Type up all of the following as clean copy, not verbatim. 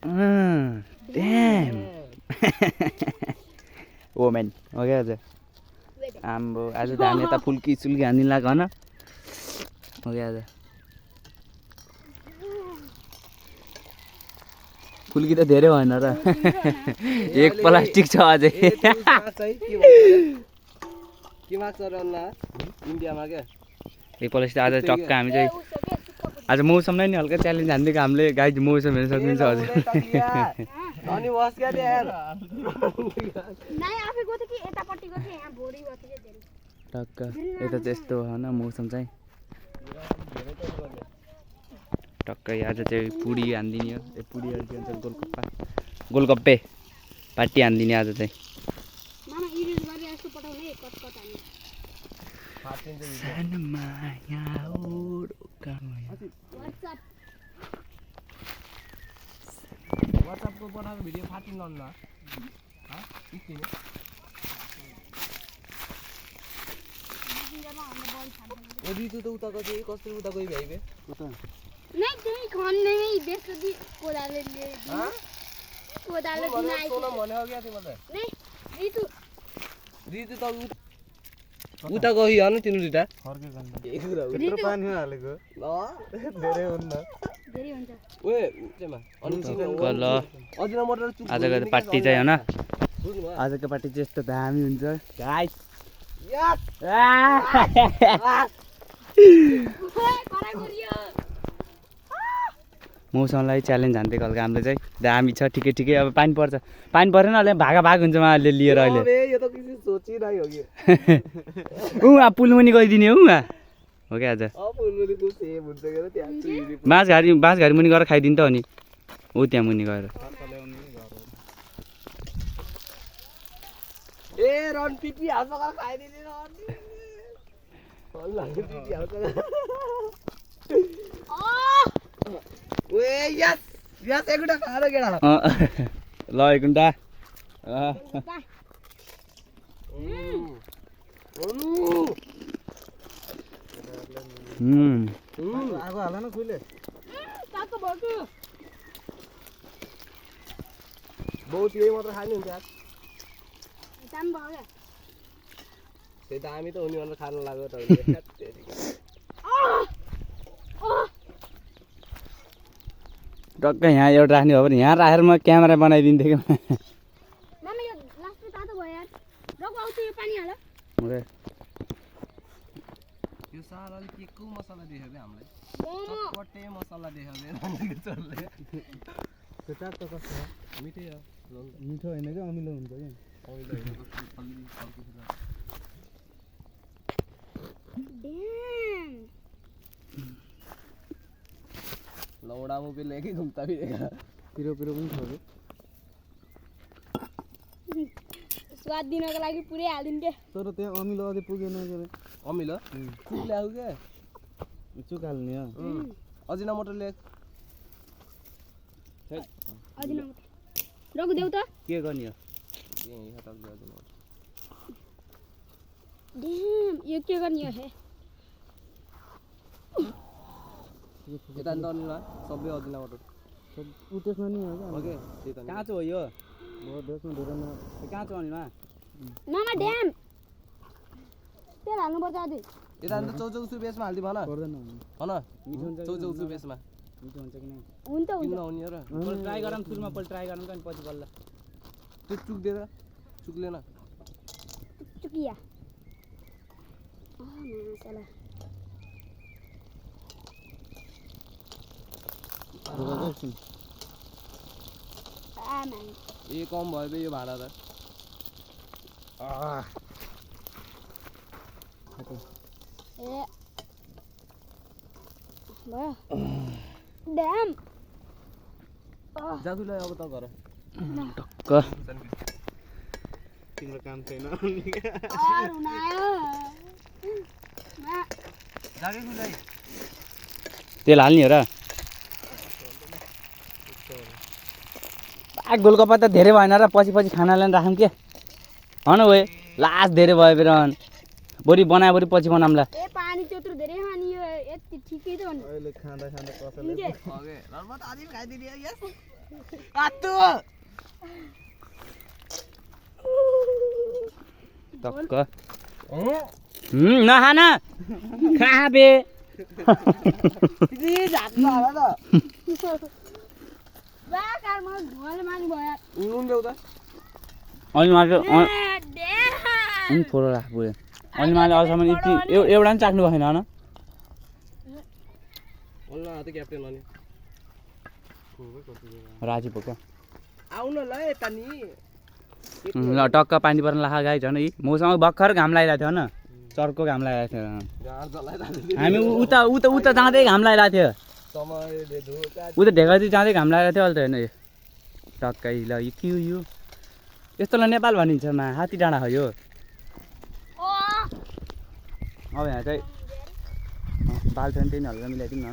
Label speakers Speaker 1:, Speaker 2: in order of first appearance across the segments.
Speaker 1: Damn. Oh man. Okay aja. Ambo आज त हामी यता फुल्की सुल्की हान्दिन लाग्यो हैन ओके आज फुल्की त धेरै भएन र एक प्लास्टिक छ अझै
Speaker 2: के माग्छ र अन्ना इन्डियामा के
Speaker 1: एक प्लास्टिक आज टक्क हामी चाहिँ आज मौसमलाई नि हल्का च्यालेन्ज हान्दिएको हामीले गाइज मौसम हेर्न सक्नुहुन्छ हजुर
Speaker 2: अनि बस क्या यार
Speaker 3: नाइ आफै गयो कि यतापट्टि गयो यहाँ भोरी गयो के धेरै
Speaker 1: टक्क यता चाहिँ यस्तो हैन मौसम चाहिँ टक्क आज चाहिँ पुडी हान्दिने हो ए पुडीहरु के भन्छ गोलगप्पे पार्टी हान्दिने आज चाहिँ
Speaker 3: मामा इरेज गरे यस्तो पठाउने कट कट हान्ने
Speaker 1: सानमा यहाँ उडकामा
Speaker 2: व्हाट्सएप को बनाएको भिडियो फाटिन ल ह किन ओ रितु त उता गयो कस्तो उता गयो भाइ उता
Speaker 3: नै त्यही खन्ने नै बेसदी कोदाले ले ह कोदाले दिन आइ
Speaker 2: सोना भन्यो क्या तिमीले
Speaker 3: नै रितु
Speaker 2: त उता गयो हैन तिम्रो दुटा
Speaker 4: फर्के गन्छ यत्रो पानी हालेको
Speaker 2: ल
Speaker 4: धेरै हुन्न
Speaker 3: धेरै हुन्छ
Speaker 2: ओए चेमा अनि
Speaker 1: ल
Speaker 2: अजिना मटर चुक
Speaker 1: आजको पार्टी चाहिँ हैन आजको पार्टी चाहिँ यस्तो दामी हुन्छ गाइस
Speaker 2: यस
Speaker 3: करा गरियो
Speaker 1: मौसमलाई च्यालेन्ज हान्दै हल्का हामीले चाहिँ दामी छ ठिकै ठिकै अब पानी पर्छ पानी परेन अहिले भागा भाग हुन्छ उहाँहरूले लिएर अहिले
Speaker 2: अबे यो त किसी सोचिरहेको हो कि
Speaker 1: पुलमुनि गइदिने हो हो क्या आज
Speaker 2: पुलमुनि को सेम हुन्छ के त्यहाँ चुइरी
Speaker 1: बाँसघारी मुनि गएर खाइदिनु त अनि हो त्यहाँ मुनि गएर
Speaker 2: ए रन पिटी हाल्छ गएर खाइदिने रन हल्ला पिटी हाल्छ ओए यस यस एकटा खाएर गेडा
Speaker 1: ल एकुन्टा
Speaker 4: आगो हाल न खुले
Speaker 3: तातो भयो
Speaker 2: बहुत यही मात्र खाने हुन्छ यार
Speaker 3: दाम भयो
Speaker 2: त्यही त हामी त उनी भनेर खान लाग्यो त
Speaker 1: टक्क यहाँ एउटा राख्ने हो भने यहाँ राखेर म क्यामेरा बनाइदिन्थेँ कि
Speaker 3: मामा यो लास्टमा तातो भयो यार रगु आउँछ यो पानी हाल
Speaker 2: यो सारा के को मसला देख्यो बे हामीलाई
Speaker 3: मोमो
Speaker 2: चटपटे मसला देख्यो बे रनले चल्ले
Speaker 4: त्यो चाट त कस्तो हो
Speaker 2: मिठै हो
Speaker 4: मिठो हैन के अमिलो हुन्छ के
Speaker 3: ड्याम
Speaker 2: लौडा मुभी लेके घुम्ता भी देखा
Speaker 4: पिरो पिरो पनि छ के
Speaker 3: स्वाद दिनको लागि पुरै हालिदिनु के
Speaker 4: तर त्यहाँ अमिलो अझै पुगेन के
Speaker 2: अमिलो चुक ल्याउ के
Speaker 4: चुक हाल्ने हो
Speaker 2: अजिना मटर ले
Speaker 3: अजिना रगु देऊ त
Speaker 1: के गर्ने हो
Speaker 2: यही हटाउ दे अजिना
Speaker 3: ड्याम यो के गर्ने हो हे
Speaker 2: यता नि दर्निला सबै अजिना मटर
Speaker 4: सब उ त्यसमा नि हो
Speaker 2: ओके त्यही त
Speaker 1: काँचो हो यो
Speaker 4: हो त्यसमा धेरै न
Speaker 1: काँचो अनिमा
Speaker 3: मामा ड्याम तेल हाल्नु पर्छ अझै
Speaker 2: यता नि चौचौ सु बेसमा हाल्दि भन
Speaker 4: पर्दैन
Speaker 2: भन
Speaker 1: मिठो हुन्छ
Speaker 2: चौचौ सु बेसमा
Speaker 1: मिठो हुन्छ कि नै
Speaker 3: हुन्छ
Speaker 2: किन
Speaker 3: हुन्छ
Speaker 2: नहुने र
Speaker 1: पहिला ट्राई गरौँ सुरुमा पहिला ट्राई गरौँ अनि पछि बल्ल
Speaker 2: त्यो चुक दिएर चुकले न
Speaker 3: चुकिया मासला आमा
Speaker 2: ए कम भयो बे यो भाडा त
Speaker 3: ए भयो ड्याम
Speaker 2: जादुलाई अब त गर
Speaker 1: टक्क
Speaker 4: तिम्रो काम छैन
Speaker 2: जागे गुलाई
Speaker 1: तेल हाल्ने हो र गोलगप्पा त धेरै भएन र पछि पछि खानालाई राखौँ के हन ओए लास्ट धेरै भयो फेरि बोरी बनायो बोरी पछि बनाउँला
Speaker 3: ए पानी त्यत्रो धेरै खानी यो यति ठिकै त भन्नु
Speaker 4: अहिले खाँदा खाँदा कसैले
Speaker 2: ओके नर्मत आदि खाइदिने यस आत्तु
Speaker 1: टक्क नखान कहाँ बे
Speaker 2: दिदी झाट्नु होला त
Speaker 3: बा कारमा घोल मानी भयो
Speaker 2: नुन देऊ त
Speaker 1: अनि मैले
Speaker 3: डे
Speaker 1: फोटो राख पुग्यो अनि मैले अहिलेसम्म यति एउटा पनि चाख्नु भएन होइन
Speaker 2: होला त क्याप्टेन अनि
Speaker 1: राजी पो क्या
Speaker 2: आउन ल यता नि
Speaker 1: ल टक्क पानी पर्न लाखा गाई झन् यी मसँग भर्खर घाम लागिरहेको थियो होइन चर्को घाम लागिरहेको थियो
Speaker 2: गाड जलाइराख्नु
Speaker 1: हामी उता उता उता जाँदै घाम लागिरहेको थियो
Speaker 2: समयले धोका
Speaker 1: उता ढेकाती जाँदै घाम लागिरहेको थियो अहिले त होइन टक्कै ल यो के हो यो यस्तोलाई नेपाल भनिन्छ मा हात्ती डाँडा हो यो अब यहाँ चाहिँ बालफेन चाहिँ हल्का मिलाइदिउँ न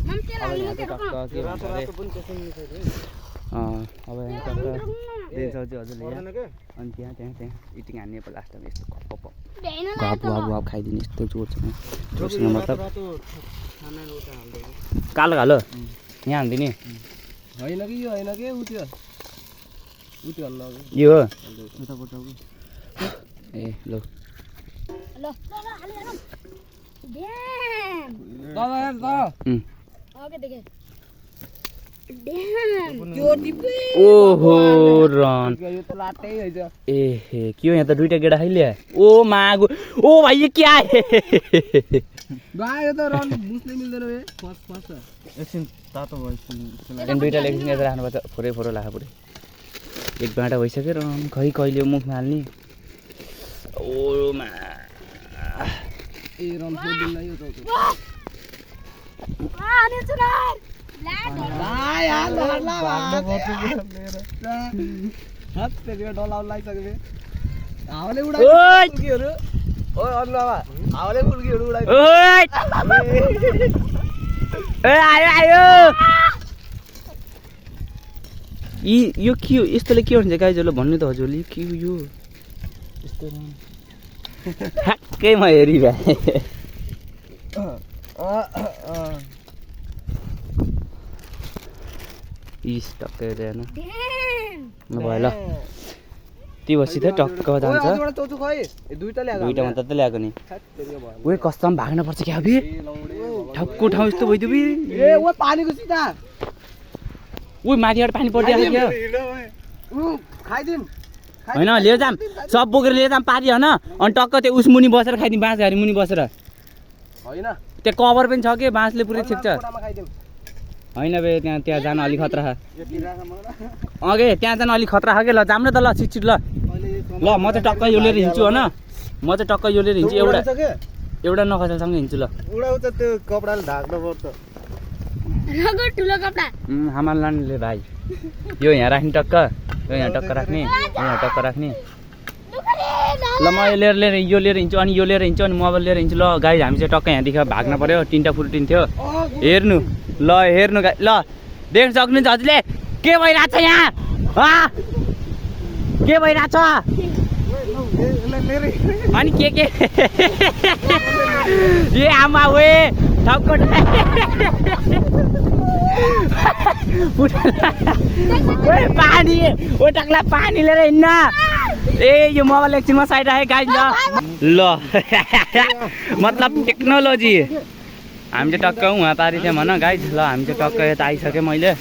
Speaker 1: अब यहाँ चाहिँ टक्क के भन्छ अरे अब यहाँ टक्क रेल सब्जी हजुरले यहाँ अनि त्यहाँ त्यहाँ त्यहाँ इटिङ हान्ने पो लास्टमा यस्तो कप घाप घाप खाइदिने यस्तो जोड छ जोड्सँग मतलब कालो घालो यहाँ हालिदिने
Speaker 2: होइन कि यो होइन कि उठ्यो हल्ला
Speaker 1: यो हो ए ल
Speaker 3: ल ड्याम
Speaker 1: उम्।
Speaker 3: ओके देखे ड्याम
Speaker 2: त्यो टिपे
Speaker 1: ओहो रन
Speaker 2: यो त लाटै हैछ
Speaker 1: ए हे के हो यहाँ त दुईटा केटा खाइले ओ मागो ओ भाइ ये क्या है
Speaker 2: गायो त रन बुझ्नै मिल्दैन बे फस
Speaker 4: एकछिन तातो भएपछि
Speaker 1: त्यहाँ दुईटा एकछिन यता राख्नुपर्छ फोरै फोरो लाखा पुरै एक भाँडा भइसक्यो रन खै कहिले मुखमा हाल्ने ओ मा
Speaker 2: ए रन फोड्दिन यो त
Speaker 3: अनि सुनार
Speaker 2: ला यार हत तेरो डलाउ लागिसक्यो बे हावाले उडाइ
Speaker 1: ओइ
Speaker 2: फुल्कीहरु ओइ अन्नवा हावाले फुल्कीहरु उडाइ
Speaker 1: ओइ ए आयो आयो यो के हो यस्तोले के हुन्छ गाइजहरूले भन्नु त हजुरले के हो यो यस्तो ठ्याक्कै म हेरिरहेँ इस टक्कै हेरेन ल भयो ल त्यो बसी त टक्क जान्छ
Speaker 2: एउटा चौचु खै ए दुईटा ल्याएको
Speaker 1: दुईटा मात्र त ल्याएको नि
Speaker 2: तेरो भयो
Speaker 1: ओए कस्तम भाग्न पर्छ क्या बे ठक्को ठाउँ यस्तो भइदियो बे
Speaker 2: ए ओ पानीको सिधा
Speaker 1: ओए माथिबाट पानी परिरहेको क्या
Speaker 2: खाइदिम
Speaker 1: होइन लिएर जाम सब बोकेर लिएर जाम पारी होइन अनि टक्क त्यो उस मुनि बसेर खाइदिउँ बाँस घारी मुनि बसेर
Speaker 2: होइन
Speaker 1: त्यो कभर पनि छ कि बाँसले पुरै छेक्छ
Speaker 2: कोठामा खाइदिम
Speaker 1: होइन बे त्यहाँ जान अलिक खतरा छ अघि त्यहाँ जान अलिक खतरा छ कि ल जाम न त ल छिटछिट ल ल म चाहिँ टक्क यो लिएर हिँड्छु होइन म चाहिँ टक्क यो लिएर हिँड्छु एउटा नखसालसँग हिँड्छु ल
Speaker 2: उडाउँछ त्यो कपडाले ढाक्नु पर्छ
Speaker 3: रगो ठुलो कपडा
Speaker 1: हामा लानेले भाइ यो यहाँ राख्ने टक्क यो यहाँ टक्क राख्ने यहाँ टक्क राख्ने ल म यो लिएर हिँड्छु अनि यो लिएर हिँड्छु अनि मोबाइल लिएर हिँड्छु ल गाई हामी चाहिँ टक्क यहाँदेखि भाग्न पऱ्यो तिनवटा फुरुटिन थियो हेर्नु ल हेर्नु गाई ल देख्न सक्नुहुन्छ हजुरले के भइरहेछ यहाँ के भइरहेछ अनि के ए आमा वे ठक्क पानी ओ टक्ला पानी लिएर हिँड्न ए यो मोबाइल एकछिनमा साइड राखेँ गाइज ल मतलब टेक्नोलोजी हामी चाहिँ टक्क उहाँ पारि थियौँ होइन गाइज ल हामी चाहिँ टक्क यता आइसक्यो मैले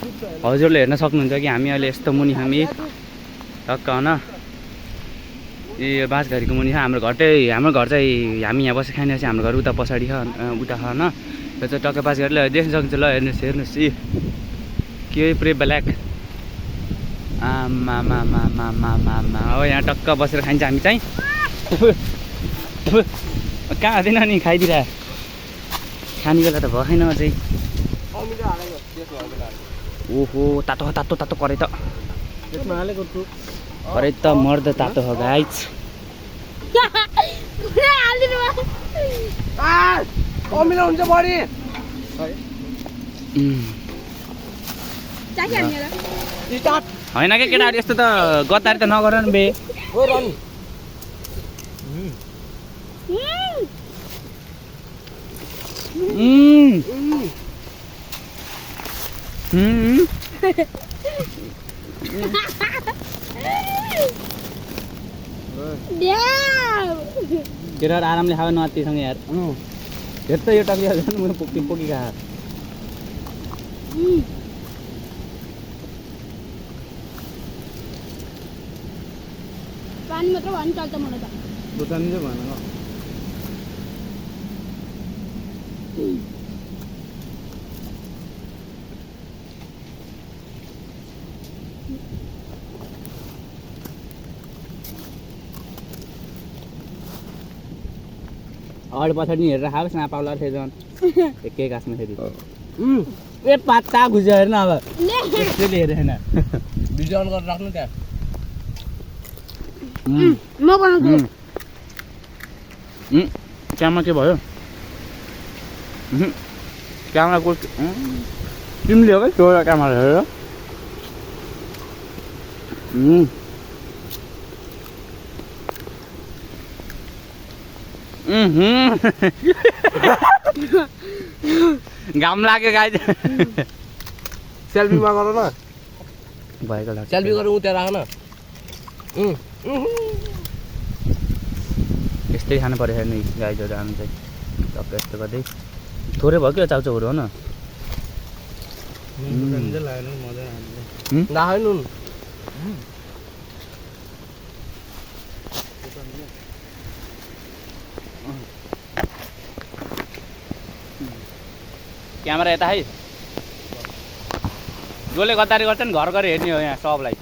Speaker 1: हजुरले हेर्न सक्नुहुन्छ कि हामी अहिले यस्तो मुनि हामी टक्क होइन ए बाँसघारीको मुनि छ हाम्रो घर चाहिँ हामी यहाँ बसेर खाइरहेको छ हाम्रो घर उता पछाडि छ उता छ होइन त्यो चाहिँ टक्क बाँसघारीले देख्न सक्नुहुन्छ ल हेर्नुहोस् ए के पुरै ब्ल्याक आमा हो यहाँ टक्क बसेर खाइन्छ हामी चाहिँ कहाँ हुँदैन नि खाइदिएर खाने बेला त भएन अझै ओहो तातो तातो तातो करे त
Speaker 2: त्यसमा हालेको छु
Speaker 1: करे त मर्द तातो हो गाइज
Speaker 2: कमिलो हुन्छ बढी
Speaker 1: होइन क्या केटाहरू यस्तो त गद्दारी त नगर नि बे
Speaker 2: हो रन
Speaker 1: केटा आरामले खायो नतीसँग यार हेर्छ यो टक्लिया झन् म पोकी पोकी खा
Speaker 3: पानी मात्र भन् चल्छ मलाई त
Speaker 4: दोकान चाहिँ भन
Speaker 1: अगाडि पछाडि हेरेर खाओस् न पाउला थियो झन् एकै गाँसमा फेरि ए पात्ता घुज्यो हेर्न अब त्यसले हेरेन
Speaker 2: भिडियो अन गरेर राख्नु त्यहाँ
Speaker 3: म बनाउँछु
Speaker 1: क्यामरा के भयो क्यामरा को तिमीले हो क्या त्यो क्यामरा हेरेर घाम लाग्यो गाई
Speaker 2: सेल्फीमा गर न
Speaker 1: भएको लाग्छ
Speaker 2: सेल्फी गरेर उता राख न
Speaker 1: यस्तै खानु पऱ्यो नि गाईहरू हामी चाहिँ टक्क यस्तो गर्दै थोरै भयो क्या चाउचाउहरू हो न
Speaker 4: दोकान चाहिँ लागेन मजा आयो
Speaker 2: नखाइ नुन
Speaker 1: क्यामेरा यता है जसले गद्दारी गर्छ नि घर गएर हेर्ने हो यहाँ सबलाई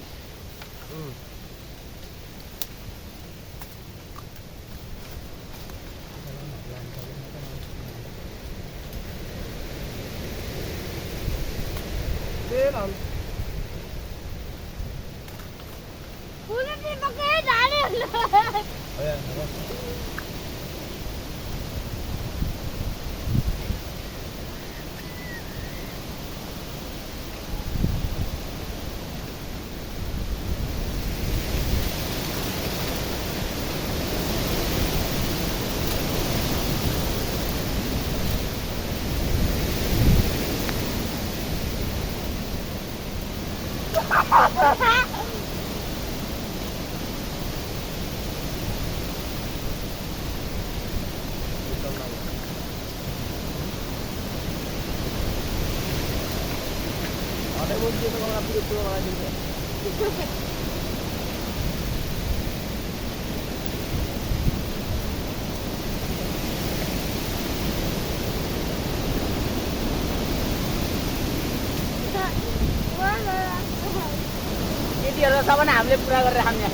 Speaker 1: केटीहरू सबैले हामीले पुरा गरेर खाने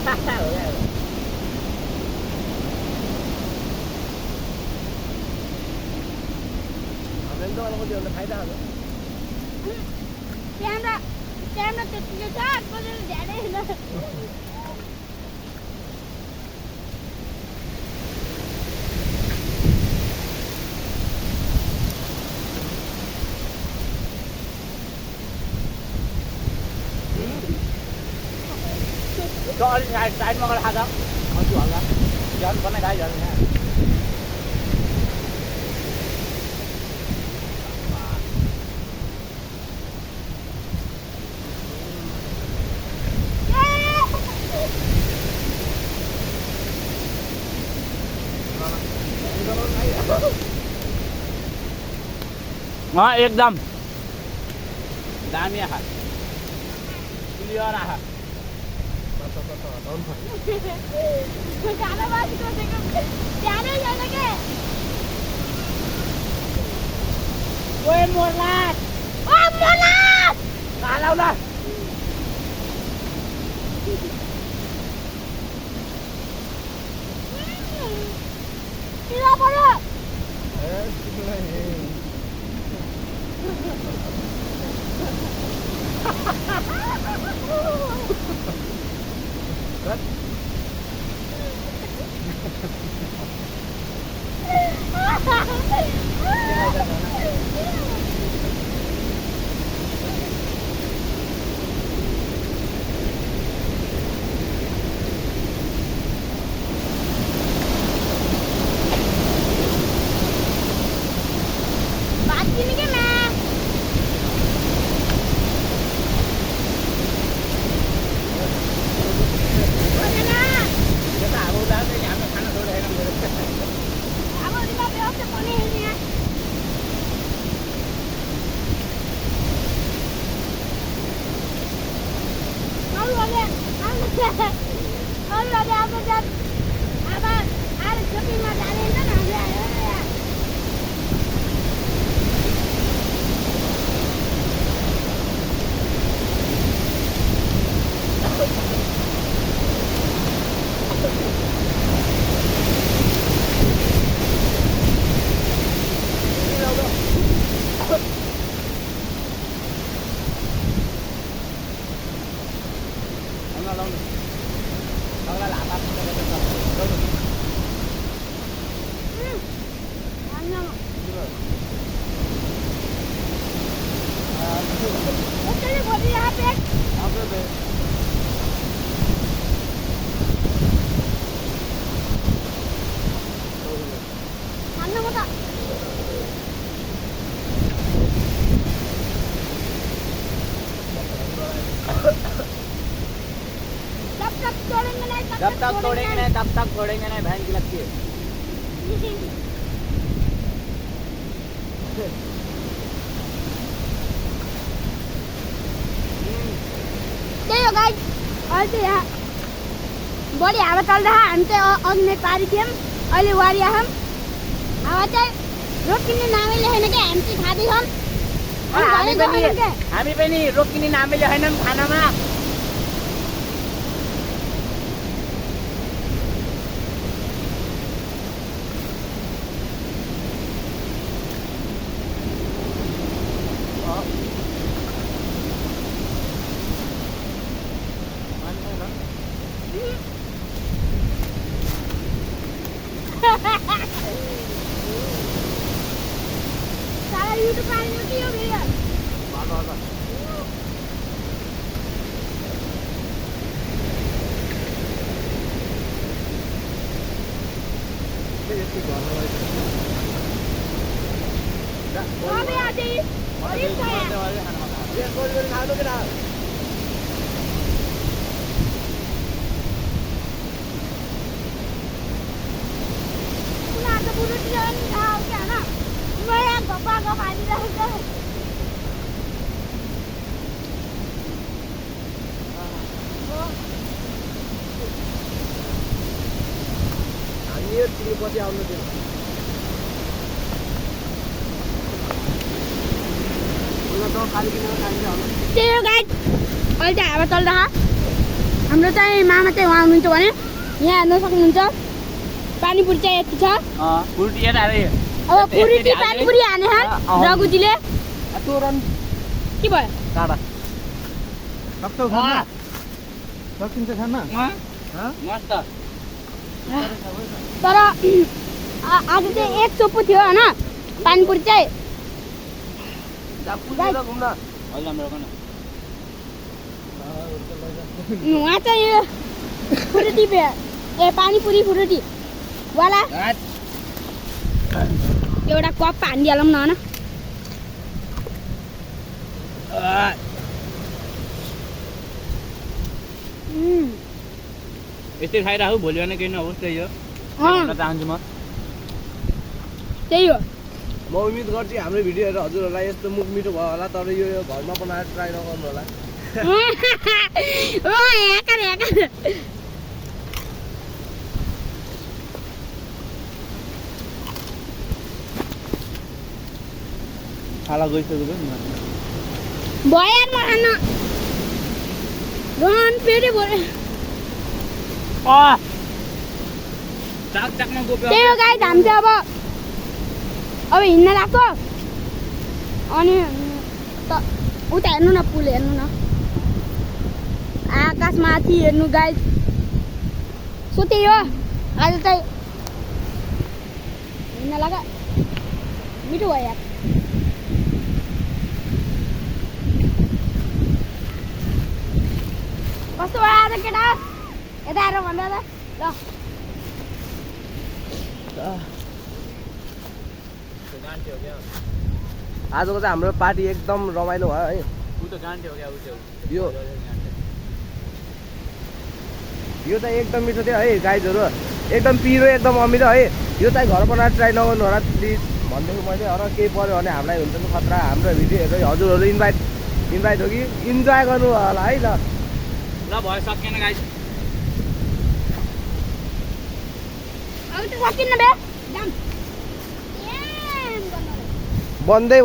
Speaker 3: क्यामेरा त्यतिकै छ कसैले ध्यानै
Speaker 1: अलिक साइडमा गएर खाँदा हजुर हल्ला झन् बनाइ खाइ झन् यहाँ एकदम दामी आखा क्लियर आखा ओए मोरलाट
Speaker 3: ओ मोरलाट
Speaker 1: कालाउला
Speaker 3: किला पऱ्यो अरूहरूले अब आएर सोपिङमा जाने हुन्छ नि हामीले आयो यहाँ। चलिए बोलिए यहाँ पे खाना बता
Speaker 1: जब तक तोड़ेंगे नहीं तब तक छोड़ेंगे नहीं बहन की लगती है।
Speaker 3: त्यही हो गाइस अहिले चाहिँ यहाँ बढी हावा चल्दा हामी चाहिँ अग्नि पारी थियौँ अहिले वारी आयौँ हावा चाहिँ रोकिने नामै लेखेन क्या हामी चाहिँ खाँदैछौँ
Speaker 1: हामी पनि रोकिने नामै लेखेनौँ खानामा।
Speaker 3: सारा युट्युब पानी के हो भैया वहाँ पे आ जाइए और इस
Speaker 2: पछि आउनु दिनु
Speaker 3: त्यही हो गाइस अहिले चाहिँ हावा चल्दा हाम्रो चाहिँ मामा चाहिँ उहाँ हुनुहुन्छ भने यहाँ हेर्न सक्नुहुन्छ पानीपुरी चाहिँ यति छ अब पुरी पानीपुरी हाने रघुजीले के भयो
Speaker 1: टाढा
Speaker 4: सक्छौ खान सकिन्छ खान
Speaker 1: मस्त।
Speaker 3: तर आज चाहिँ एक चोपु थियो होइन पानीपुरी चाहिँ उहाँ चाहिँ यो फ्रुटी ए पानीपुरी फ्रुटी वाला एउटा कप हानिदिहालौँ न होइन
Speaker 1: यस्तै खाइराखु भोलि भने केही नहोस् त्यही हो भन्न चाहन्छु म।
Speaker 3: त्यही हो
Speaker 2: म उम्मिद गर्छु हाम्रो भिडियोहरू हजुरहरूलाई यस्तो मुख मिठो भयो होला तर यो घरमा बनाएर ट्राई नगर्नु होला।
Speaker 4: खाला गइसक्यो
Speaker 3: भएन खान रोहन फेरि भयो
Speaker 1: चाकमा गोप्यो
Speaker 3: त्यही हो गाइस हामी चाहिँ अब हिँड्न लाग्छ अनि उता हेर्नु न पुल हेर्नु न आकाशमाथि हेर्नु गाइस सो त्यही हो आज चाहिँ हिँड्न लाग मिठो भयो यार कस्तो भयो आज केटा यता आएर भन्दा ल
Speaker 2: आजको चाहिँ हाम्रो पार्टी एकदम रमाइलो भयो है। यो चाहिँ एकदम मिठो थियो है गाइजहरू एकदम पिरो एकदम अमिलो है। यो चाहिँ घर बनाएर ट्राई नगर्नु होला प्लिज भन्दैछु मैले। अरू केही पऱ्यो भने हामीलाई हुन्छ नि खतरा हाम्रो भिडियोहरू हजुरहरू इन्भाइट हो कि इन्जोय गर्नु होला है। ल
Speaker 1: भयो सकिएन गाइस।
Speaker 3: अब त सकिन्न बे जाम
Speaker 2: बन्दै